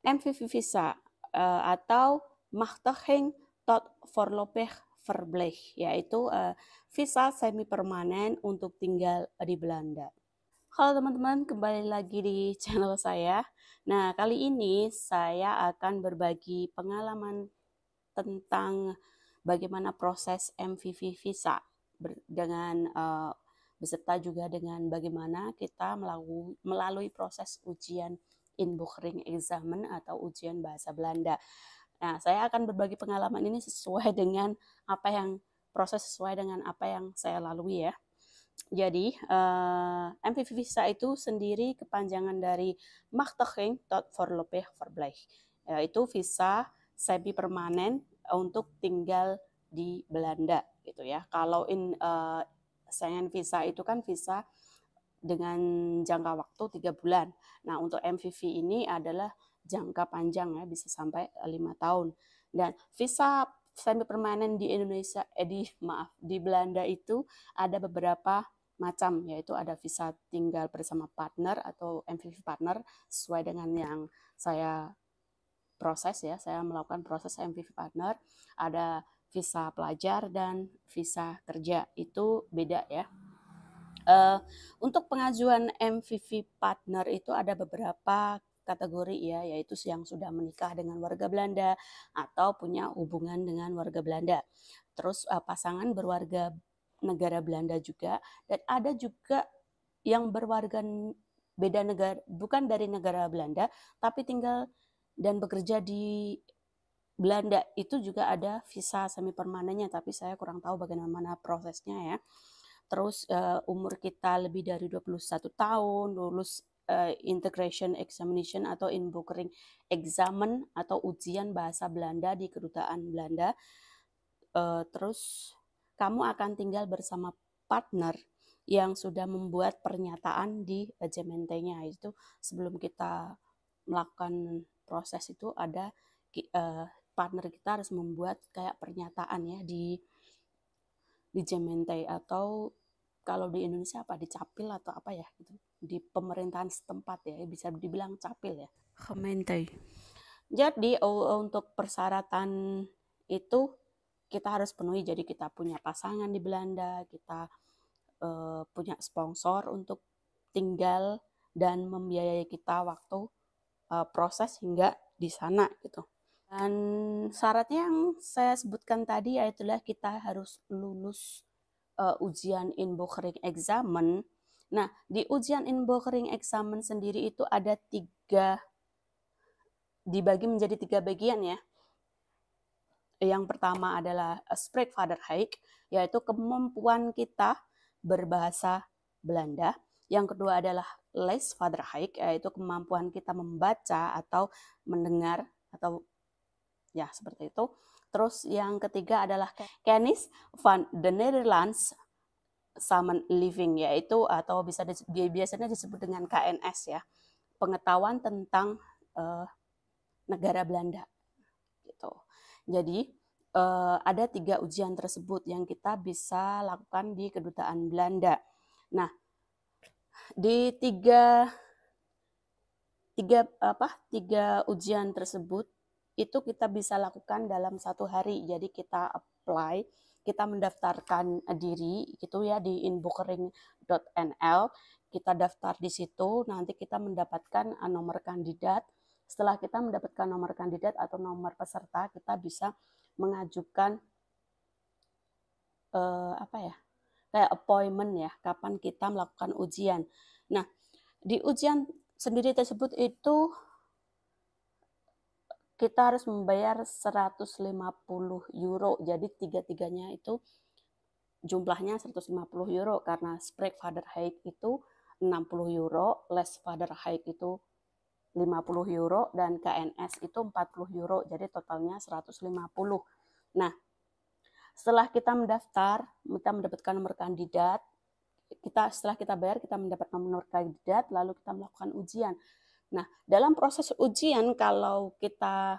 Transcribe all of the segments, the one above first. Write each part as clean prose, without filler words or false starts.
MVV visa atau Machtiging tot Voorlopig Verblijf, yaitu visa semi permanen untuk tinggal di Belanda. Halo teman-teman, kembali lagi di channel saya. Nah, kali ini saya akan berbagi pengalaman tentang bagaimana proses MVV visa dengan beserta juga dengan bagaimana kita melalui proses ujian inboekring examen atau ujian bahasa Belanda. Nah, saya akan berbagi pengalaman ini sesuai dengan proses sesuai dengan apa yang saya lalui ya. Jadi, MVV visa itu sendiri kepanjangan dari Machtiging tot Voorlopig Verblijf, yaitu visa semi permanen untuk tinggal di Belanda gitu ya. Kalau Schengen visa itu kan visa dengan jangka waktu 3 bulan. Nah, untuk MVV ini adalah jangka panjang ya, bisa sampai 5 tahun. Dan visa semi permanen di Indonesia di Belanda itu ada beberapa macam, yaitu ada visa tinggal bersama partner atau MVV partner sesuai dengan yang saya proses ya, saya melakukan proses MVV partner. Ada visa pelajar dan visa kerja, itu beda ya. Untuk pengajuan MVV partner itu ada beberapa kategori ya, yaitu yang sudah menikah dengan warga Belanda atau punya hubungan dengan warga Belanda. Terus pasangan berwarga negara Belanda juga, dan ada juga yang berwarga beda negara, bukan dari negara Belanda, tapi tinggal dan bekerja di Belanda. Itu juga ada visa semi permanennya, tapi saya kurang tahu bagaimana prosesnya ya. Terus umur kita lebih dari 21 tahun, lulus integration examination atau inboekring examen atau ujian bahasa Belanda di kedutaan Belanda. Terus kamu akan tinggal bersama partner yang sudah membuat pernyataan di Gemeentenya. Itu sebelum kita melakukan proses itu ada partner kita harus membuat kayak pernyataan ya di Gemeente, atau kalau di Indonesia apa, di capil atau apa ya gitu, di pemerintahan setempat ya, bisa dibilang capil ya, Gemeente. Jadi untuk persyaratan itu kita harus penuhi. Jadi kita punya pasangan di Belanda, kita punya sponsor untuk tinggal dan membiayai kita waktu proses hingga di sana gitu. Dan syaratnya yang saya sebutkan tadi adalah kita harus lulus ujian inboekring examen. Nah, di ujian inboekring examen sendiri itu ada dibagi menjadi 3 bagian ya. Yang pertama adalah Spreekvaardigheid, yaitu kemampuan kita berbahasa Belanda. Yang kedua adalah Leesvaardigheid, yaitu kemampuan kita membaca atau mendengar atau ya seperti itu. Terus yang ketiga adalah Kennis van de Nederlands Samenleving, yaitu atau biasanya disebut dengan KNS ya, pengetahuan tentang negara Belanda gitu. Jadi ada 3 ujian tersebut yang kita bisa lakukan di kedutaan Belanda. Nah, di tiga ujian tersebut itu kita bisa lakukan dalam 1 hari. Jadi kita apply, kita mendaftarkan diri gitu ya di inboekring.nl. Kita daftar di situ, nanti kita mendapatkan nomor kandidat. Setelah kita mendapatkan nomor kandidat atau nomor peserta, kita bisa mengajukan kayak appointment ya, kapan kita melakukan ujian. Nah, di ujian sendiri tersebut itu kita harus membayar 150 euro. Jadi tiga-tiganya itu jumlahnya 150 euro karena Spreekvaardigheid itu 60 euro, Leesvaardigheid itu 50 euro, dan KNS itu 40 euro. Jadi totalnya 150. Nah, setelah kita mendaftar, kita mendapatkan nomor kandidat, setelah kita bayar, kita mendapat nomor kandidat, lalu kita melakukan ujian. Nah, dalam proses ujian kalau kita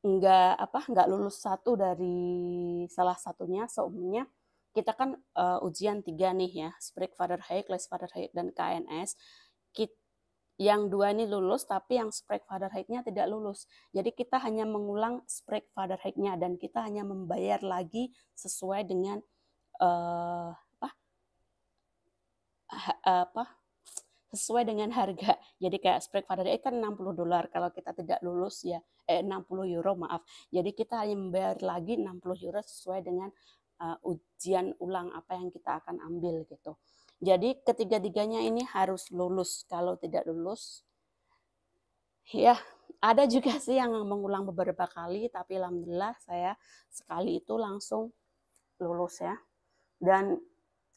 nggak lulus satu dari salah satunya, seumumnya kita kan ujian 3 nih ya, Spreekvaardigheid, Leesvaardigheid, dan KNS. yang 2 ini lulus, tapi yang Spreekvaderheid-nya tidak lulus. Jadi kita hanya mengulang Spreekvaderheid-nya dan kita hanya membayar lagi sesuai dengan sesuai dengan harga. Jadi kayak Spreekvaderheid kan $60, kalau kita tidak lulus ya €60 maaf. Jadi kita hanya membayar lagi €60 sesuai dengan ujian ulang apa yang kita akan ambil gitu. Jadi ketiga-tiganya ini harus lulus. Kalau tidak lulus, ya ada juga sih yang mengulang beberapa kali, tapi alhamdulillah saya sekali itu langsung lulus ya. Dan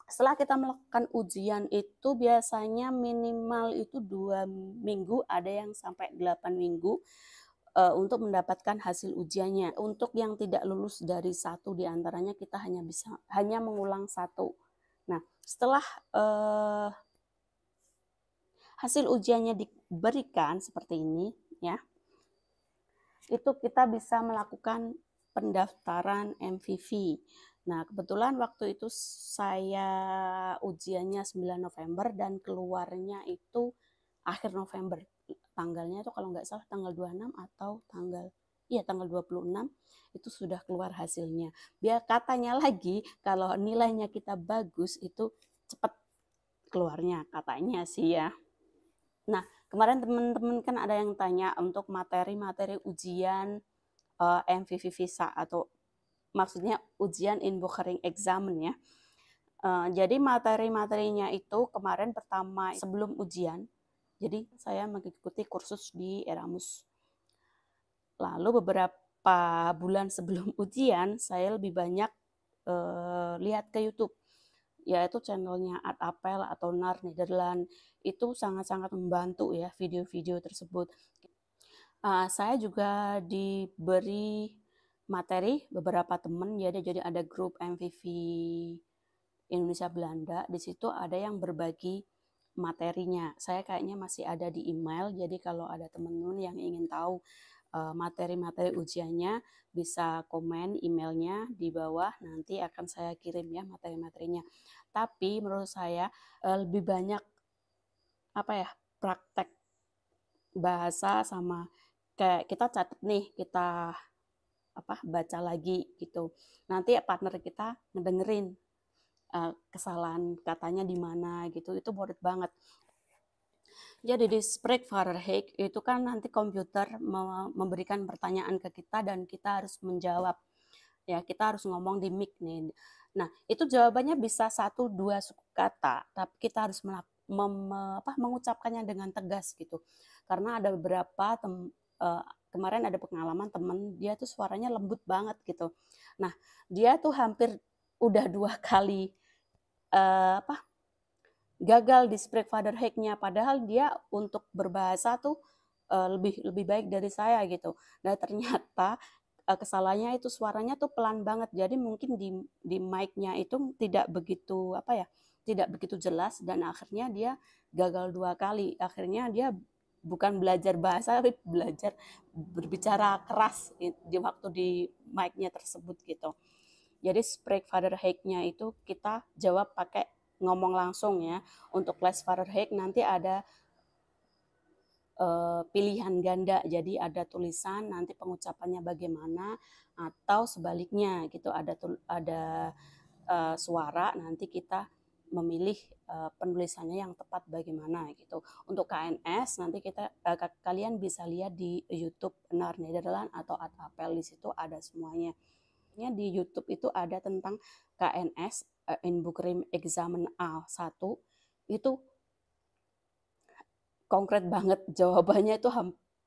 setelah kita melakukan ujian itu biasanya minimal itu 2 minggu, ada yang sampai 8 minggu untuk mendapatkan hasil ujiannya. Untuk yang tidak lulus dari 1 diantaranya kita hanya mengulang 1. Nah, setelah hasil ujiannya diberikan seperti ini ya, itu kita bisa melakukan pendaftaran MVV. Nah, kebetulan waktu itu saya ujiannya 9 November dan keluarnya itu akhir November. Tanggalnya itu kalau nggak salah tanggal 26 atau tanggal 26 itu sudah keluar hasilnya. Biar katanya lagi kalau nilainya kita bagus itu cepat keluarnya katanya sih ya. Nah, kemarin teman-teman kan ada yang tanya untuk materi-materi ujian MVV visa atau maksudnya ujian inboekering examen ya. Jadi materi-materinya itu kemarin pertama sebelum ujian. Jadi saya mengikuti kursus di Erasmus. Lalu beberapa bulan sebelum ujian saya lebih banyak lihat ke YouTube, yaitu channelnya Art Apel atau NAR Nederland. Itu sangat-sangat membantu ya video-video tersebut. Saya juga diberi materi beberapa teman, jadi ada grup MVV Indonesia Belanda. Di situ ada yang berbagi materinya. Saya kayaknya masih ada di email, jadi kalau ada teman-teman yang ingin tahu materi-materi ujiannya bisa komen emailnya di bawah, nanti akan saya kirim ya materi-materinya. Tapi menurut saya lebih banyak praktek bahasa sama kayak kita catat nih, kita baca lagi gitu. Nanti partner kita ngedengerin kesalahan katanya di mana gitu, itu worth banget. Jadi di Spreekvaderheid itu kan nanti komputer memberikan pertanyaan ke kita dan kita harus menjawab. Ya, kita harus ngomong di mic nih. Nah, itu jawabannya bisa 1-2 suku kata, tapi kita harus mengucapkannya dengan tegas gitu. Karena ada beberapa kemarin ada pengalaman temen dia tuh suaranya lembut banget gitu. Nah, dia tuh hampir udah 2 kali gagal di Spreekvaderheid-nya, padahal dia untuk berbahasa tuh lebih baik dari saya gitu. Nah, ternyata kesalahannya itu suaranya tuh pelan banget, jadi mungkin di mic-nya itu tidak begitu tidak begitu jelas, dan akhirnya dia gagal 2 kali. Akhirnya dia bukan belajar bahasa, tapi belajar berbicara keras di waktu di mic-nya tersebut gitu. Jadi Spreekvaderheid-nya itu kita jawab pakai ngomong langsung ya. Untuk Leesvaderheid nanti ada pilihan ganda, jadi ada tulisan nanti pengucapannya bagaimana, atau sebaliknya gitu, ada suara nanti kita memilih penulisannya yang tepat bagaimana gitu. Untuk KNS nanti kalian bisa lihat di YouTube NAR Nederland atau Art Apel, di situ ada semuanya. Di YouTube itu ada tentang KNS inboekering examen A1, itu konkret banget jawabannya, itu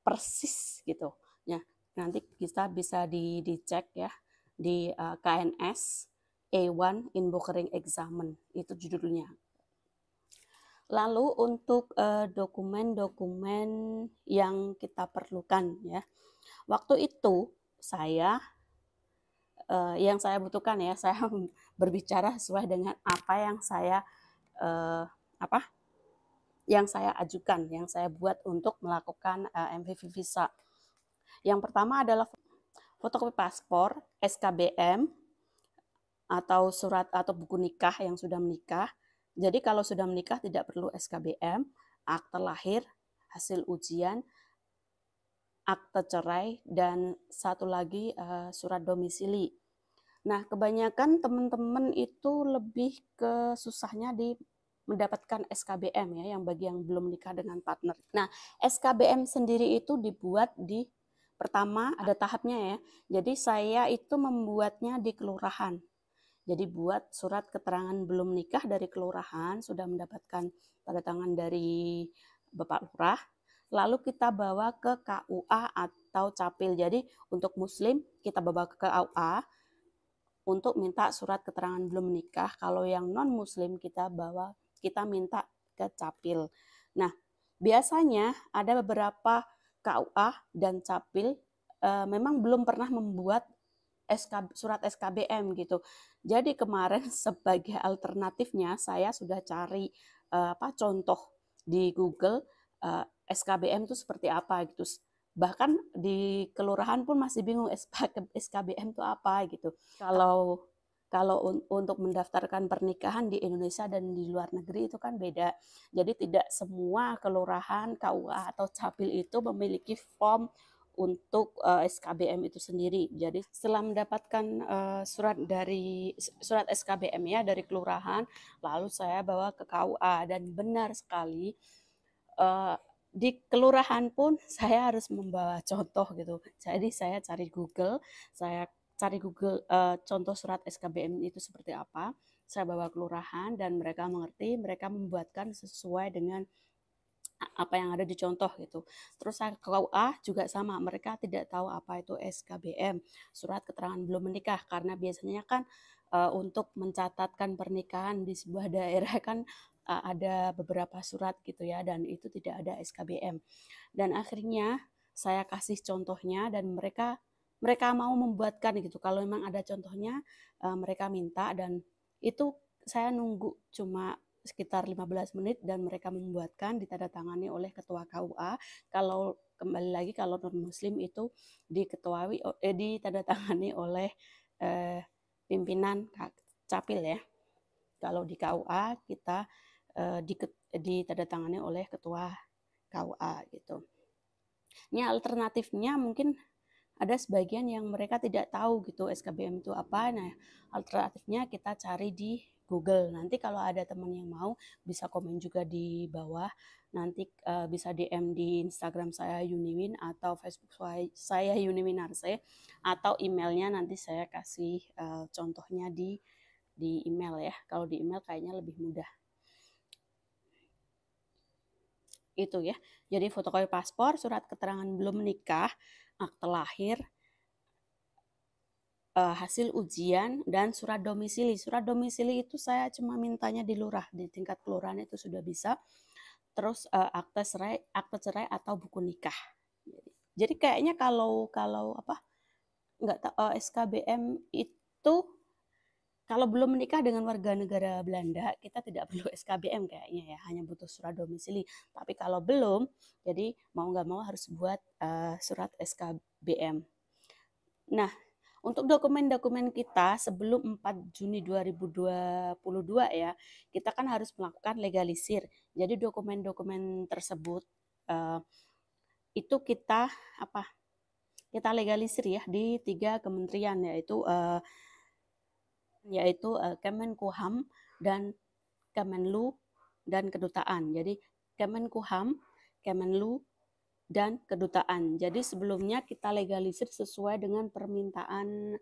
persis gitu. Ya, nanti kita bisa dicek ya di KNS A1 inboekering examen, itu judulnya. Lalu untuk dokumen-dokumen yang kita perlukan ya. Waktu itu yang saya butuhkan ya, saya berbicara sesuai dengan apa yang saya ajukan, yang saya buat untuk melakukan MVV visa. Yang pertama adalah fotokopi paspor, SKBM, atau surat atau buku nikah yang sudah menikah. Jadi kalau sudah menikah tidak perlu SKBM, akte lahir, hasil ujian, akte cerai, dan satu lagi surat domisili. Nah, kebanyakan teman-teman itu lebih ke susahnya di mendapatkan SKBM ya, yang bagi yang belum nikah dengan partner. Nah, SKBM sendiri itu dibuat di pertama ada tahapnya ya. Jadi saya itu membuatnya di kelurahan. Jadi buat surat keterangan belum nikah dari kelurahan, sudah mendapatkan tanda tangan dari Bapak Lurah, lalu kita bawa ke KUA atau Capil. Jadi untuk Muslim kita bawa ke KUA untuk minta surat keterangan belum menikah. Kalau yang non muslim kita minta ke Capil. Nah, biasanya ada beberapa KUA dan Capil memang belum pernah membuat surat SKBM gitu. Jadi kemarin sebagai alternatifnya saya sudah cari contoh di Google SKBM itu seperti apa gitu. Bahkan di kelurahan pun masih bingung SKBM itu apa gitu. Kalau untuk mendaftarkan pernikahan di Indonesia dan di luar negeri itu kan beda. Jadi tidak semua kelurahan, KUA atau Capil itu memiliki form untuk SKBM itu sendiri. Jadi setelah mendapatkan surat SKBM ya dari kelurahan, lalu saya bawa ke KUA dan benar sekali di kelurahan pun saya harus membawa contoh gitu. Jadi saya cari Google contoh surat SKBM itu seperti apa. Saya bawa kelurahan dan mereka mengerti, mereka membuatkan sesuai dengan apa yang ada di contoh gitu. Terus saya ke KUA juga sama, mereka tidak tahu apa itu SKBM, surat keterangan belum menikah, karena biasanya kan untuk mencatatkan pernikahan di sebuah daerah kan ada beberapa surat gitu ya, dan itu tidak ada SKBM. Dan akhirnya saya kasih contohnya dan mereka mau membuatkan gitu. Kalau memang ada contohnya mereka minta, dan itu saya nunggu cuma sekitar 15 menit dan mereka membuatkan, ditandatangani oleh ketua KUA. Kalau kembali lagi kalau non muslim itu ditandatangani oleh pimpinan Capil ya. Kalau di KUA kita ditandatangani oleh ketua KUA gitu. Ini alternatifnya mungkin ada sebagian yang mereka tidak tahu gitu SKBM itu apa. Nah, alternatifnya kita cari di Google. Nanti kalau ada teman yang mau bisa komen juga di bawah. Nanti bisa DM di Instagram saya Yuniwin atau Facebook saya Yuniwin Arse, atau emailnya nanti saya kasih contohnya di email ya. Kalau di email kayaknya lebih mudah. Itu ya. Jadi fotokopi paspor, surat keterangan belum menikah, akte lahir, hasil ujian, dan surat domisili. Surat domisili itu saya cuma mintanya di lurah, di tingkat kelurahan itu sudah bisa. Terus akte cerai atau buku nikah. Jadi kayaknya kalau SKBM itu kalau belum menikah dengan warga negara Belanda, kita tidak perlu SKBM kayaknya ya, hanya butuh surat domisili. Tapi kalau belum, jadi mau nggak mau harus buat surat SKBM. Nah, untuk dokumen-dokumen kita sebelum 4 Juni 2022 ya, kita kan harus melakukan legalisir. Jadi dokumen-dokumen tersebut itu kita legalisir ya di 3 kementerian, yaitu Kemenkumham dan Kemenlu dan Kedutaan. Jadi Kemenkumham, Kemenlu, dan Kedutaan. Jadi sebelumnya kita legalisir sesuai dengan permintaan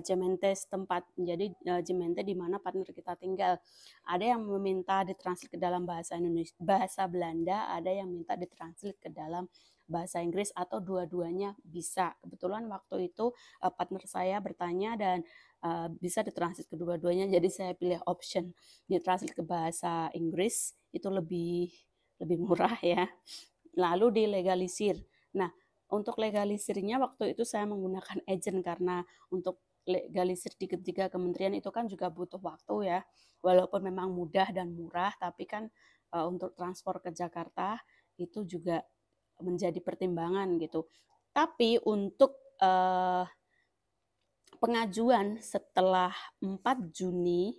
Jemente setempat. Jadi Jemente di mana partner kita tinggal. Ada yang meminta ditranslate ke dalam bahasa Indonesia, bahasa Belanda, ada yang minta ditranslate ke dalam bahasa Inggris, atau dua-duanya bisa. Kebetulan waktu itu partner saya bertanya dan bisa ditranslate kedua-duanya, jadi saya pilih option ditranslate ke bahasa Inggris, itu lebih murah ya. Lalu dilegalisir. Nah, untuk legalisirnya waktu itu saya menggunakan agent, karena untuk legalisir di ketiga kementerian itu kan juga butuh waktu ya. Walaupun memang mudah dan murah, tapi kan untuk transport ke Jakarta itu juga menjadi pertimbangan gitu. Tapi untuk pengajuan setelah 4 Juni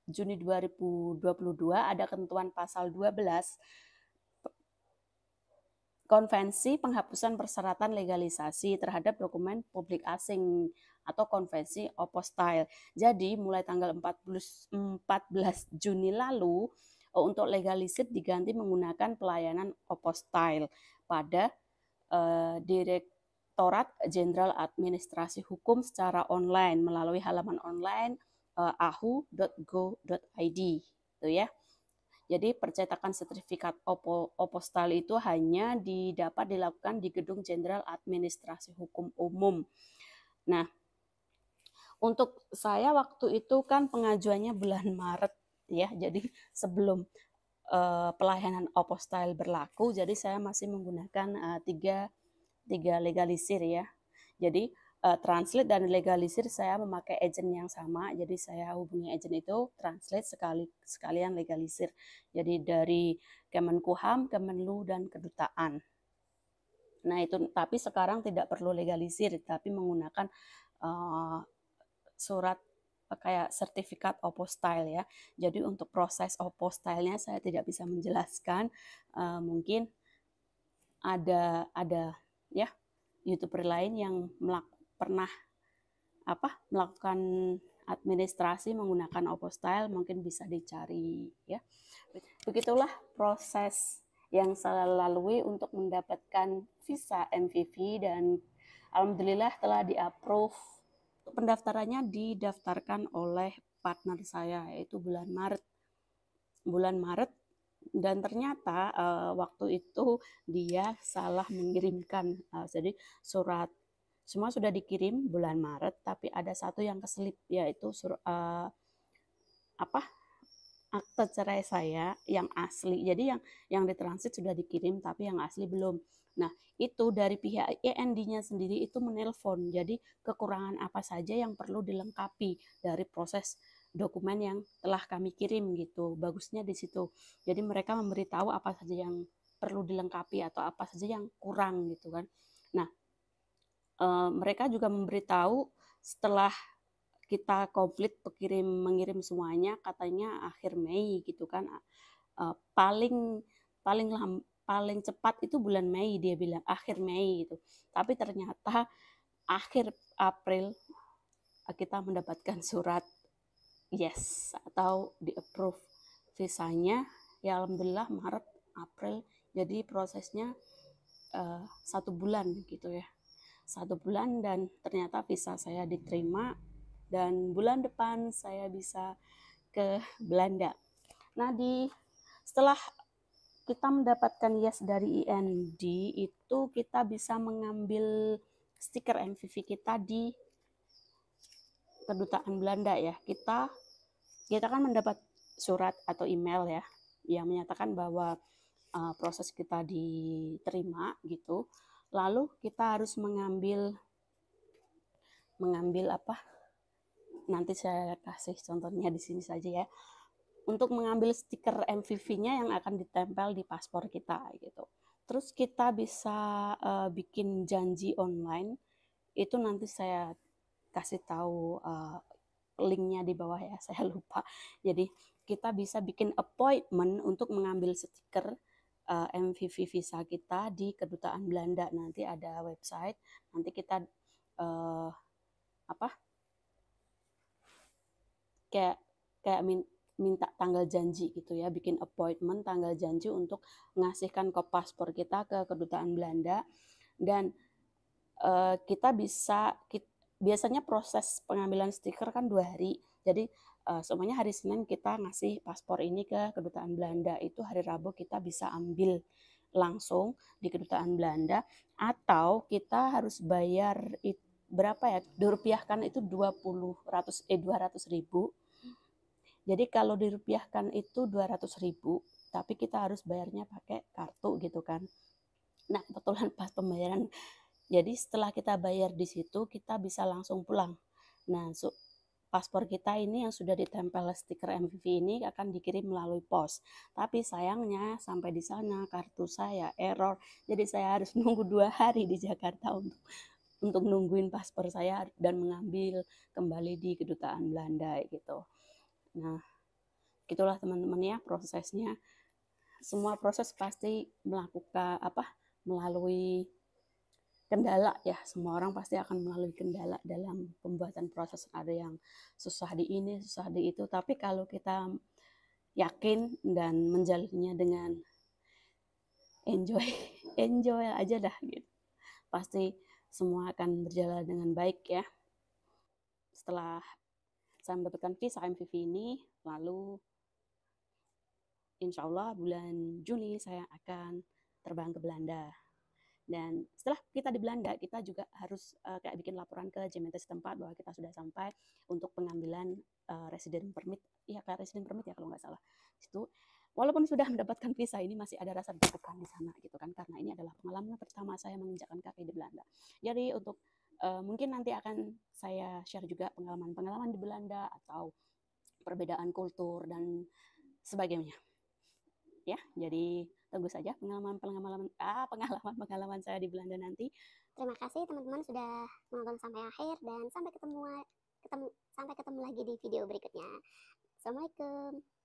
2022 ada ketentuan pasal 12 Konvensi penghapusan persyaratan legalisasi terhadap dokumen publik asing atau konvensi apostille. Jadi mulai tanggal 14 Juni lalu untuk legalisir diganti menggunakan pelayanan apostille pada Direktorat Jenderal Administrasi Hukum secara online melalui halaman online ahu.go.id itu ya. Jadi percetakan sertifikat apostille itu hanya dapat dilakukan di Gedung Jenderal Administrasi Hukum Umum. Nah, untuk saya waktu itu kan pengajuannya bulan Maret ya, jadi sebelum pelayanan apostille berlaku, jadi saya masih menggunakan tiga legalisir ya. Jadi translate dan legalisir saya memakai agent yang sama, jadi saya hubungi agent itu translate sekalian legalisir. Jadi dari Kemenkumham, Kemenlu dan kedutaan. Nah itu, tapi sekarang tidak perlu legalisir, tapi menggunakan surat kayak sertifikat apostille ya. Jadi untuk proses apostille-nya saya tidak bisa menjelaskan. Mungkin ada ya YouTuber lain yang pernah melakukan administrasi menggunakan apostille, mungkin bisa dicari ya. Begitulah proses yang saya lalui untuk mendapatkan visa MVV dan alhamdulillah telah di-approve. Pendaftarannya didaftarkan oleh partner saya yaitu bulan Maret dan ternyata waktu itu dia salah mengirimkan, jadi surat semua sudah dikirim bulan Maret, tapi ada satu yang keselip yaitu akte cerai saya yang asli. Jadi yang ditransit sudah dikirim tapi yang asli belum. Nah itu dari pihak END-nya sendiri itu menelpon. Jadi kekurangan apa saja yang perlu dilengkapi dari proses dokumen yang telah kami kirim gitu. Bagusnya di situ. Jadi mereka memberitahu apa saja yang perlu dilengkapi atau apa saja yang kurang gitu kan. Nah mereka juga memberitahu setelah kita komplit mengirim semuanya, katanya akhir Mei gitu kan. Paling cepat itu bulan Mei, dia bilang akhir Mei gitu. Tapi ternyata akhir April kita mendapatkan surat yes atau di approve visanya ya, alhamdulillah Maret April. Jadi prosesnya 1 bulan gitu ya, 1 bulan dan ternyata visa saya diterima dan bulan depan saya bisa ke Belanda. Nah setelah kita mendapatkan yes dari IND itu kita bisa mengambil stiker MVV kita di kedutaan Belanda ya. Kita kan mendapat surat atau email ya yang menyatakan bahwa proses kita diterima gitu. Lalu kita harus mengambil apa? Nanti saya kasih contohnya di sini saja ya. Untuk mengambil stiker MVV-nya yang akan ditempel di paspor kita gitu. Terus kita bisa bikin janji online. Itu nanti saya kasih tahu linknya di bawah ya, saya lupa. Jadi kita bisa bikin appointment untuk mengambil stiker MVV visa kita di kedutaan Belanda. Nanti ada website, nanti kita kayak minta tanggal janji gitu ya, bikin appointment tanggal janji untuk mengasihkan ke paspor kita ke kedutaan Belanda. Dan kita bisa biasanya proses pengambilan stiker kan 2 hari. Jadi semuanya hari Senin kita ngasih paspor ini ke kedutaan Belanda, itu hari Rabu kita bisa ambil langsung di kedutaan Belanda, atau kita harus bayar berapa ya, dirupiahkan itu 200.000. Jadi kalau dirupiahkan itu 200.000, tapi kita harus bayarnya pakai kartu gitu kan. Nah kebetulan pas pembayaran, jadi setelah kita bayar di situ kita bisa langsung pulang. Nah paspor kita ini yang sudah ditempel stiker MVV ini akan dikirim melalui pos. Tapi sayangnya sampai di sana kartu saya error, jadi saya harus nunggu 2 hari di Jakarta untuk nungguin paspor saya dan mengambil kembali di kedutaan Belanda gitu. Nah, gitulah teman-teman ya prosesnya. Semua proses pasti melalui kendala ya, semua orang pasti akan melalui kendala dalam pembuatan proses. Ada yang susah di ini, susah di itu, tapi kalau kita yakin dan menjalannya dengan enjoy, enjoy aja dah gitu. Pasti semua akan berjalan dengan baik ya. Setelah saya mendapatkan visa MVV ini, lalu insya Allah bulan Juni saya akan terbang ke Belanda. Dan setelah kita di Belanda, kita juga harus kayak bikin laporan ke Jemetes setempat bahwa kita sudah sampai untuk pengambilan resident permit. Iya, kayak resident permit ya kalau nggak salah. Itu walaupun sudah mendapatkan visa, ini masih ada rasa deg-degan di sana gitu kan, karena ini adalah pengalaman pertama saya menginjakkan kaki di Belanda. Jadi untuk mungkin nanti akan saya share juga pengalaman-pengalaman di Belanda atau perbedaan kultur dan sebagainya. Ya, jadi tunggu saja pengalaman saya di Belanda nanti. Terima kasih teman-teman sudah menonton sampai akhir, dan sampai ketemu lagi di video berikutnya. Assalamualaikum.